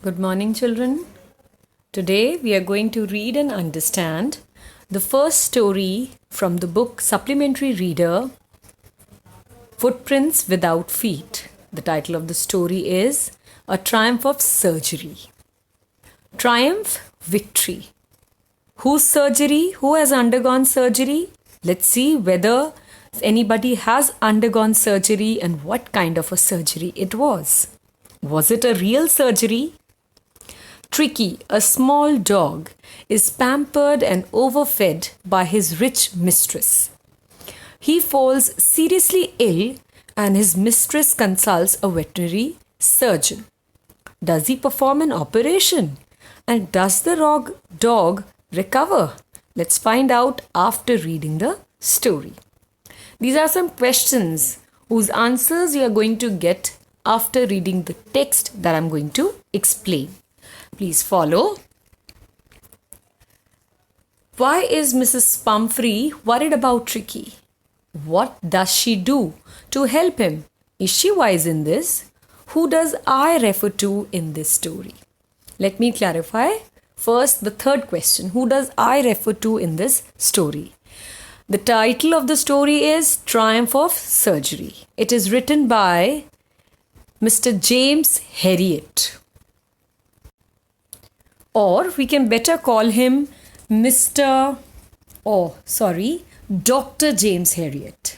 Good morning, children. Today we are going to read and understand the first story from the book Supplementary Reader, Footprints Without Feet. The title of the story is A Triumph of Surgery. Triumph, victory. Whose surgery? Who has undergone surgery? Let's see whether anybody has undergone surgery and what kind of a surgery it was. Was it a real surgery? Tricky, a small dog, is pampered and overfed by his rich mistress. He falls seriously ill and his mistress consults a veterinary surgeon. Does he perform an operation? And does the dog recover? Let's find out after reading the story. These are some questions whose answers you are going to get after reading the text that I'm going to explain. Please follow. Why is Mrs. Pumphrey worried about Tricky? What does she do to help him? Is she wise in this? Who does I refer to in this story? Let me clarify. First, the third question. Who does I refer to in this story? The title of the story is Triumph of Surgery. It is written by Mr. James Herriot. Or we can better call him Dr. James Herriot.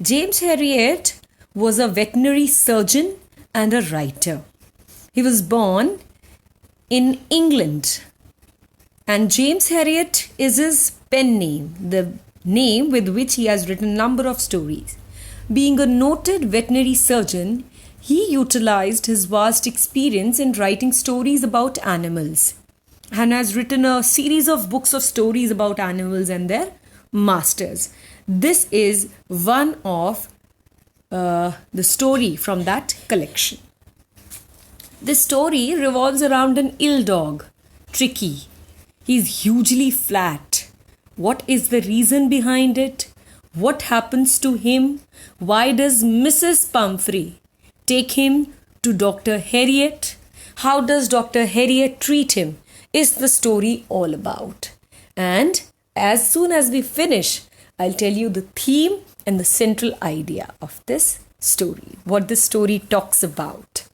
James Herriot was a veterinary surgeon and a writer. He was born in England, and James Herriot is his pen name, the name with which he has written a number of stories. Being a noted veterinary surgeon, he utilized his vast experience in writing stories about animals and has written a series of books of stories about animals and their masters. This is one of the story from that collection. This story revolves around an ill dog, Tricky. He's hugely flat. What is the reason behind it? What happens to him? Why does Mrs. Pumphrey take him to Dr. Herriot? How does Dr. Herriot treat him? Is the story all about. And as soon as we finish, I'll tell you the theme and the central idea of this story, what this story talks about.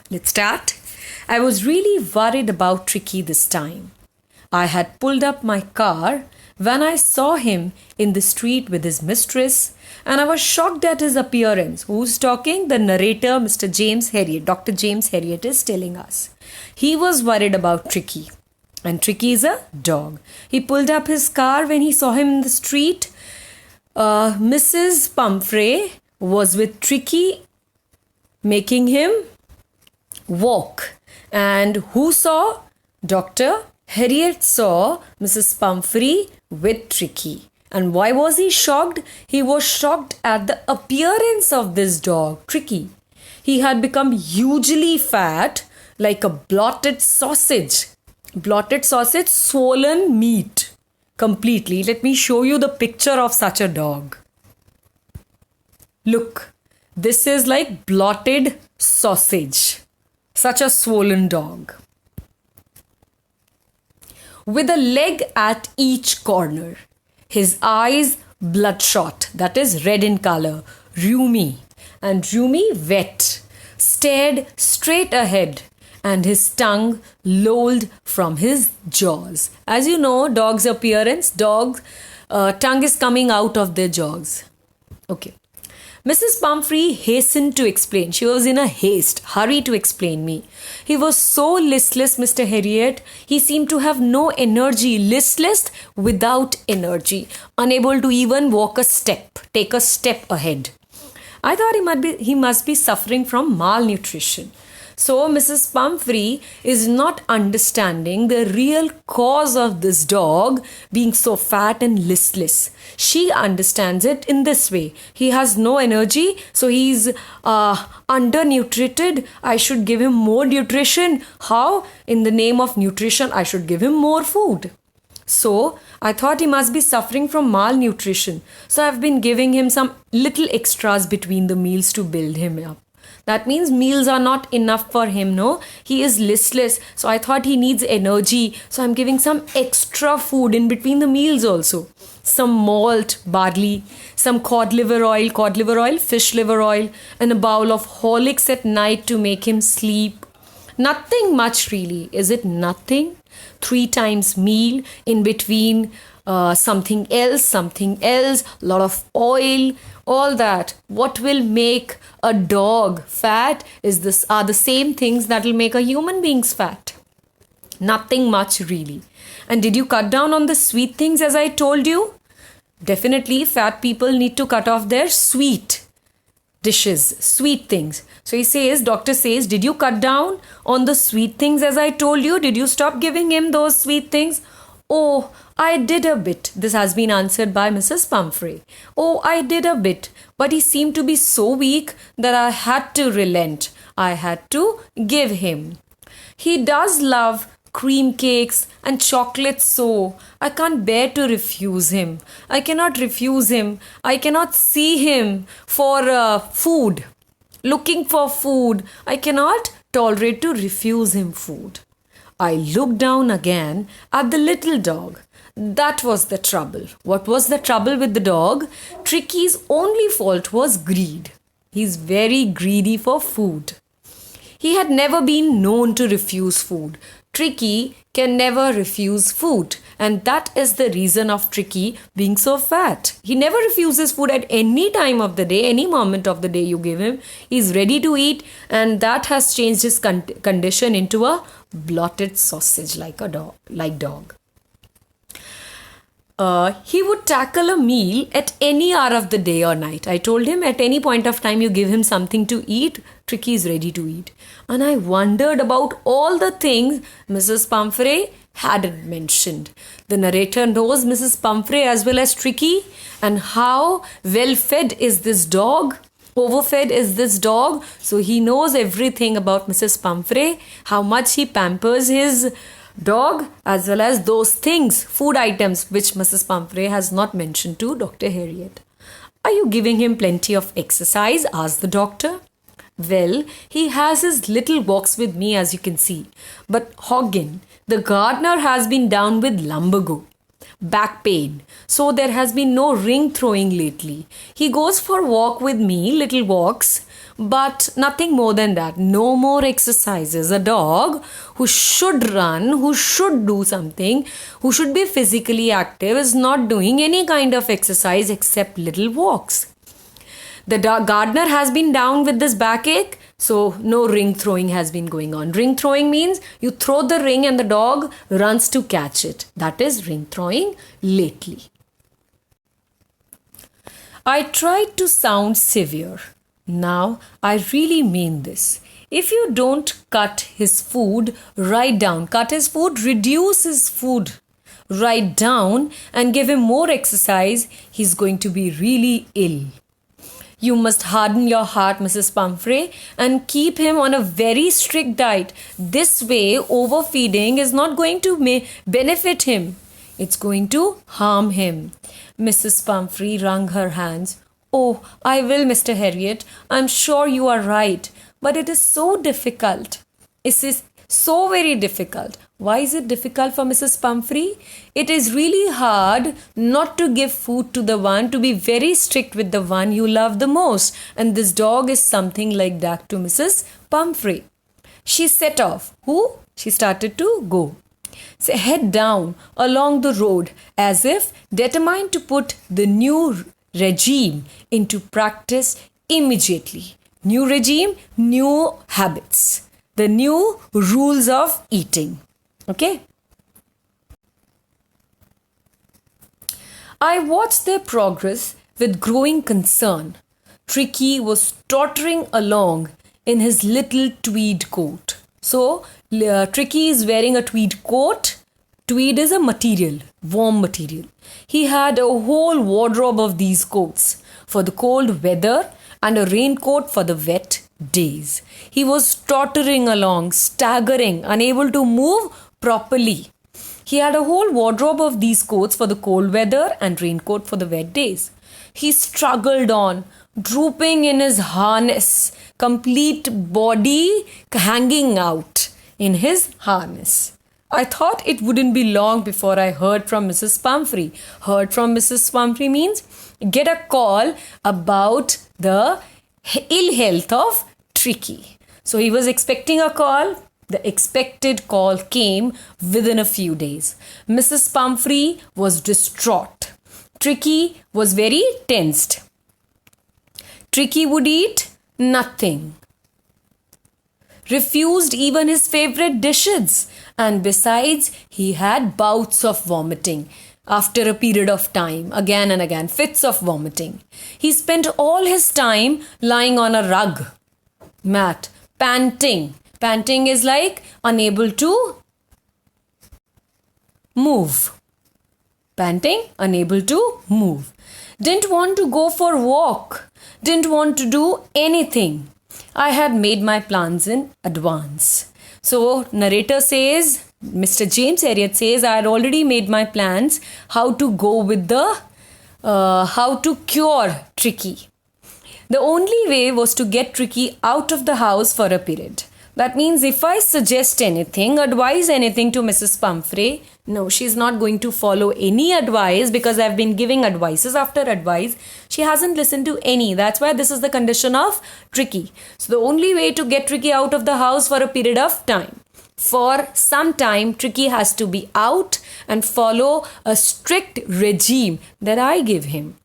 Let's start. I was really worried about Tricky this time. I had pulled up my car when I saw him in the street with his mistress, and I was shocked at his appearance. Who's talking? The narrator, Mr. James Herriot. Dr. James Herriot is telling us. He was worried about Tricky, and Tricky is a dog. He pulled up his car when he saw him in the street. Mrs. Pumphrey was with Tricky, making him walk. And who saw? Dr. Herriot saw Mrs. Pumphrey with Tricky. And why was he shocked? He was shocked at the appearance of this dog, Tricky. He had become hugely fat, like a blotted sausage. Blotted sausage, swollen meat completely. Let me show you the picture of such a dog. Look, this is like blotted sausage. Such a swollen dog. With a leg at each corner. His eyes bloodshot, that is red in color, rheumy, and rheumy wet, stared straight ahead, and his tongue lolled from his jaws. As you know, dog's appearance, tongue is coming out of their jaws. Okay. Mrs. Pumphrey hastened to explain. She was in a hurry to explain me. He was so listless, Mr. Herriot. He seemed to have no energy, listless without energy, unable to even take a step ahead. I thought he must be suffering from malnutrition. So Mrs. Pumphrey is not understanding the real cause of this dog being so fat and listless. She understands it in this way. He has no energy, so he's undernutrited. I should give him more nutrition. How? In the name of nutrition, I should give him more food. So I thought he must be suffering from malnutrition. So I've been giving him some little extras between the meals to build him up. That means meals are not enough for him, no? He is listless. So I thought he needs energy. So I'm giving some extra food in between the meals also. Some malt, barley, some cod liver oil, fish liver oil, and a bowl of Horlicks at night to make him sleep. Nothing much really. Is it nothing? 3 times meal in between something else, lot of oil, all that. What will make a dog fat are the same things that will make a human being's fat. Nothing much really. And did you cut down on the sweet things as I told you? Definitely fat people need to cut off their sweet dishes, sweet things. So doctor says, did you cut down on the sweet things as I told you? Did you stop giving him those sweet things? Oh, I did a bit. This has been answered by Mrs. Pumphrey. Oh, I did a bit. But he seemed to be so weak that I had to relent. I had to give him. He does love cream cakes and chocolates, so I can't bear to refuse him. I cannot refuse him. I cannot see him for food. Looking for food. I cannot tolerate to refuse him food. I looked down again at the little dog. That was the trouble. What was the trouble with the dog? Tricky's only fault was greed. He's very greedy for food. He had never been known to refuse food. Tricky can never refuse food, and that is the reason of Tricky being so fat. He never refuses food at any time of the day, any moment of the day you give him. He's ready to eat, and that has changed his condition into a blotted sausage like dog. He would tackle a meal at any hour of the day or night. I told him at any point of time you give him something to eat, Tricky is ready to eat. And I wondered about all the things Mrs. Pumphrey hadn't mentioned. The narrator knows Mrs. Pumphrey as well as Tricky, and how well fed is this dog, overfed is this dog. So he knows everything about Mrs. Pumphrey, how much he pampers his dog, as well as those things, food items, which Mrs. Pumphrey has not mentioned to Dr. Harriet. Are you giving him plenty of exercise? Asked the doctor. Well, he has his little walks with me, as you can see. But Hoggin, the gardener, has been down with lumbago, back pain. So there has been no ring throwing lately. He goes for walk with me, little walks, but nothing more than that. No more exercises. A dog who should run, who should do something, who should be physically active is not doing any kind of exercise except little walks. The gardener has been down with this backache, so no ring throwing has been going on. Ring throwing means you throw the ring and the dog runs to catch it. That is ring throwing lately. I tried to sound severe. Now, I really mean this. If you don't cut his food right down, cut his food, reduce his food right down and give him more exercise, he's going to be really ill. You must harden your heart, Mrs. Pumphrey, and keep him on a very strict diet. This way, overfeeding is not going to benefit him. It's going to harm him. Mrs. Pumphrey wrung her hands. Oh, I will, Mr. Harriet. I'm sure you are right. But it is so difficult. It is so very difficult. Why is it difficult for Mrs. Pumphrey? It is really hard not to give food to the one, to be very strict with the one you love the most. And this dog is something like that to Mrs. Pumphrey. She set off. Who? She started to go. So head down along the road as if determined to put the new regime into practice immediately. New regime, new habits. The new rules of eating. Okay. I watched their progress with growing concern. Tricky was tottering along in his little tweed coat. So, Tricky is wearing a tweed coat. Tweed is a material, warm material. He had a whole wardrobe of these coats for the cold weather and a raincoat for the wet days. He was tottering along, staggering, unable to move properly. He had a whole wardrobe of these coats for the cold weather and raincoat for the wet days. He struggled on, drooping in his harness, complete body hanging out in his harness. I thought it wouldn't be long before I heard from Mrs. Pumphrey. Heard from Mrs. Pumphrey means get a call about the ill health of Tricky. So he was expecting a call. The expected call came within a few days. Mrs. Pumphrey was distraught. Tricky was very tensed. Tricky would eat nothing. Refused even his favorite dishes. And besides, he had bouts of vomiting. After a period of time, again and again, fits of vomiting. He spent all his time lying on a rug mat, panting. Panting is like unable to move. Panting, unable to move. Didn't want to go for a walk. Didn't want to do anything. I had made my plans in advance. So narrator says, Mr. James Herriot says, I had already made my plans how to go with how to cure Tricky. The only way was to get Tricky out of the house for a period. That means if I suggest anything, advise anything to Mrs. Pumphrey, no, she's not going to follow any advice because I've been giving advices after advice. She hasn't listened to any. That's why this is the condition of Tricky. So the only way to get Tricky out of the house for a period of time. For some time, Tricky has to be out and follow a strict regime that I give him.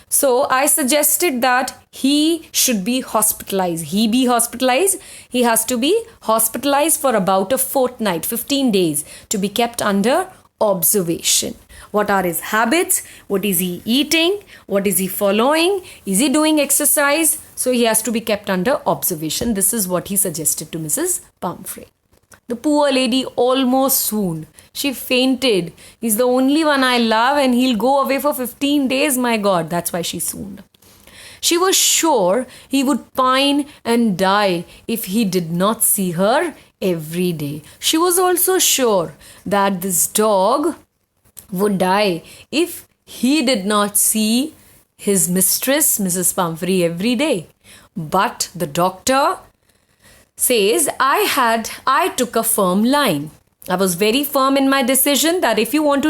So I suggested that he should be hospitalized. He be hospitalized. He has to be hospitalized for about a fortnight, 15 days, to be kept under observation. What are his habits? What is he eating? What is he following? Is he doing exercise? So he has to be kept under observation. This is what he suggested to Mrs. Pumphrey. The poor lady almost swooned. She fainted. He's the only one I love and he'll go away for 15 days, my God. That's why she swooned. She was sure he would pine and die if he did not see her every day. She was also sure that this dog would die if he did not see his mistress, Mrs. Pumphrey, every day. But the doctor says, I took a firm line. I was very firm in my decision that if you want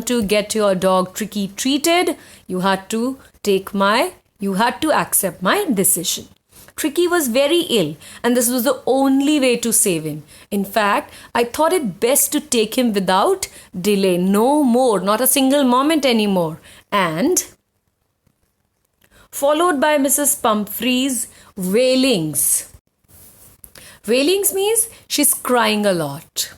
to get your dog Tricky treated, you had to accept my decision. Tricky was very ill and this was the only way to save him. In fact, I thought it best to take him without delay. No more, not a single moment anymore. And followed by Mrs. Pumphrey's wailings. Wailings means she's crying a lot.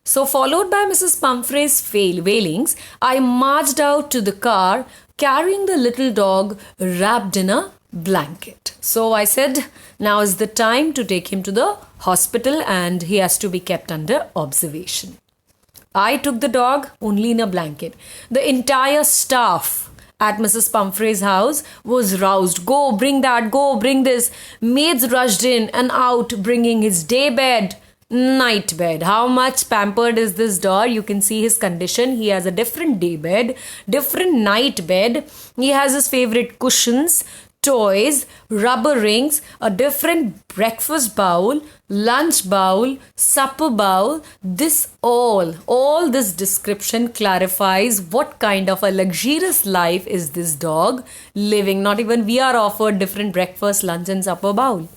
So followed by Mrs. Pumphrey's wailings, I marched out to the car carrying the little dog wrapped in a blanket. So I said, now is the time to take him to the hospital and he has to be kept under observation. I took the dog only in a blanket. The entire staff at Mrs. Pumphrey's house was roused. Go, bring that, go, bring this. Maids rushed in and out, bringing his day bed, night bed. How much pampered is this dog? You can see his condition. He has a different day bed, different night bed. He has his favorite cushions, toys, rubber rings, a different breakfast bowl, lunch bowl, supper bowl. All this description clarifies what kind of a luxurious life is this dog living. Not even we are offered different breakfast, lunch and supper bowl.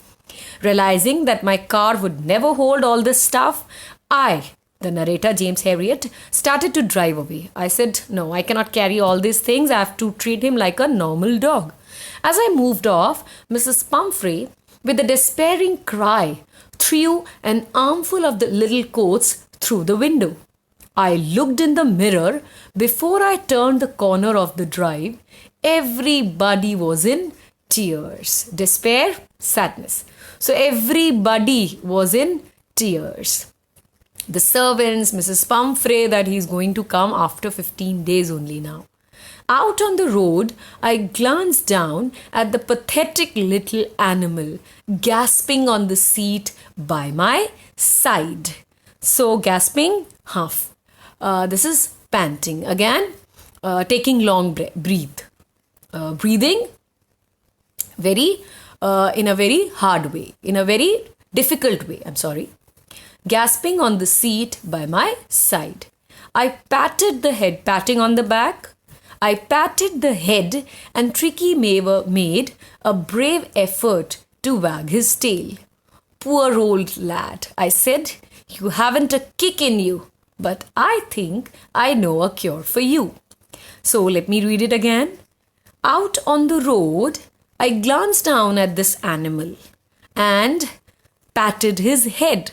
Realizing that my car would never hold all this stuff, the narrator James Herriot, started to drive away. I said, no, I cannot carry all these things. I have to treat him like a normal dog. As I moved off, Mrs. Pumphrey, with a despairing cry, threw an armful of the little coats through the window. I looked in the mirror before I turned the corner of the drive. Everybody was in tears. Despair, sadness. So everybody was in tears. The servants, Mrs. Pumphrey, that he's going to come after 15 days only now. Out on the road, I glanced down at the pathetic little animal gasping on the seat by my side. So gasping, huff. This is panting. Again, taking long breath. breathing in a very hard way, in a very difficult way, I'm sorry. Gasping on the seat by my side. I patted the head, patting on the back. I patted the head and Tricky made a brave effort to wag his tail. Poor old lad, I said, you haven't a kick in you, but I think I know a cure for you. So let me read it again. Out on the road, I glanced down at this animal and patted his head.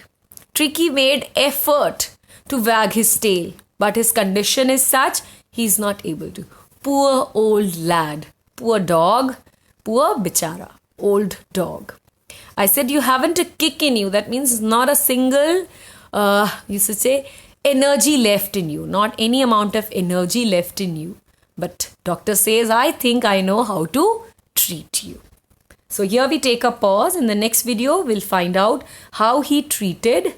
Tricky made effort to wag his tail, but his condition is such he's not able to. Poor old lad, poor dog, poor bichara, old dog. I said you haven't a kick in you. That means not a single, you should say, energy left in you. Not any amount of energy left in you. But doctor says, I think I know how to treat you. So here we take a pause. In the next video, we'll find out how he treated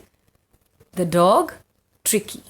the dog Tricky.